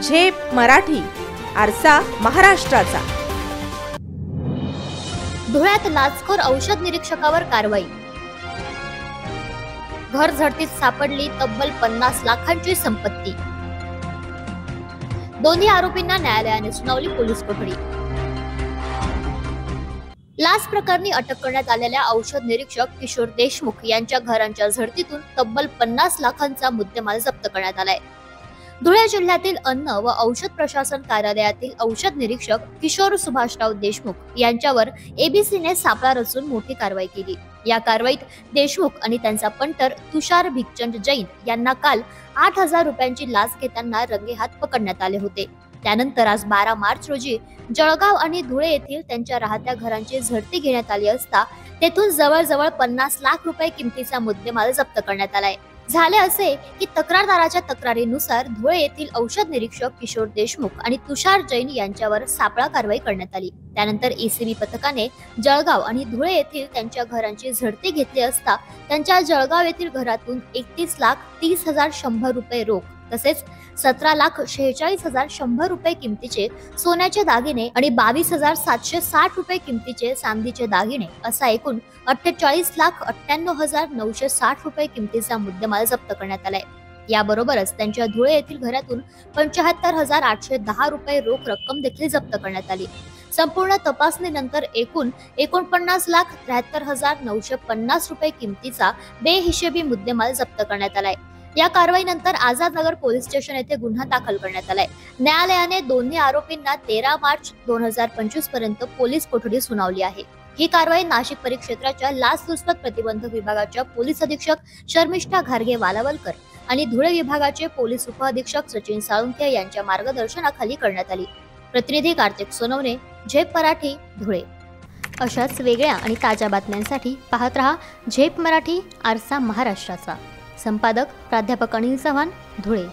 झेप मराठी, आरसा महाराष्ट्राचा। धुळ्यात लाचखोर औषध निरीक्षकावर कारवाई। घर झडतीत सापडली तब्बल 50 लाखांची संपत्ती। दोन्ही आरोपींना न्यायालयाने सुनावली पोलीस कोठडी। लाच प्रकरणी अटक करण्यात आलेल्या औषध निरीक्षक किशोर देशमुख यांच्या घरांच्या झडतीतून तब्बल 50 लाखांचा मुद्देमाल जप्त करण्यात आलाय। धुळे जिल्ह्यातील अन्न व औषध प्रशासन कार्यालयातील औषध निरीक्षक किशोर सुभाषराव देशमुख यांच्यावर एबीसीने सापळा रचून मोठी कारवाई केली। या कारवाईत देशमुख आणि त्यांचा पंटर तुषार भिकचंद जैन यांना काल 8,000 रुपयांची लाच घेताना रंगेहात पकडण्यात आले होते। त्यानंतर आज 12 मार्च रोजी जळगाव आणि धुळे येथील त्यांच्या राहत्या घरांची झडती घेण्यात आली असता तेथून जवळजवळ 50 लाख रुपये किमतीचा मुद्देमाल जप्त करण्यात आलाय। झाले असे की तक्रारदाराच्या तक्रारीनुसार धुळे येथील औषध निरीक्षक किशोर देशमुख आणि तुषार जैन यांच्यावर सापळा कारवाई करण्यात आली। त्यानंतर एसीबी पथकाने जळगाव आणि धुळे येथील त्यांच्या घरांची झडती घेतली असता त्यांच्या जळगाव येथील घरातून 31,30,100 रुपये रोख तसेच 17,46,100 रुपये किमतीचे सोन्याचे दागिने आणि 22,760 रुपये किमतीचे चांदीचे दागिने असा एकूण 48,98,960 रुपये किमतीचा मुद्देमाल जप्त करण्यात आलाय। याबरोबरच त्यांच्या धुळे येथील घरातून 75,810 रुपये रोख रक्कम देखील जप्त करण्यात आली। संपूर्ण तपासणीनंतर एकूण 49,73,950 रुपये किमतीचा बेहिशेबी मुद्देमाल जप्त करण्यात आलाय। या कारवाईनंतर आझाद नगर पोलीस स्टेशन येथे गुन्हा दाखल करण्यात आलाय। न्यायालयाने दोन्ही आरोपींना 13 मार्च 2025 पर्यंत पोलीस कोठडी सुनावली आहे। ही कारवाई नाशिक परिक्षेत्राच्या लाचलुचपत प्रतिबंधक विभागाच्या पोलीस अधीक्षक शर्मिष्ठा घारगे वालावलकर आणि धुळे विभागाचे पोलीस उपअधीक्षक सचिन साळुंखे यांच्या मार्गदर्शनाखाली करण्यात आली। प्रतिनिधी कार्तिक सोनवणे, झेप मराठी, धुळे। अशाच वेगळ्या आणि ताज्या बातम्यांसाठी पाहत रहा झेप मराठी, आरसा महाराष्ट्राचा। संपादक प्राध्यापक अनिल चव्हाण, धुळे।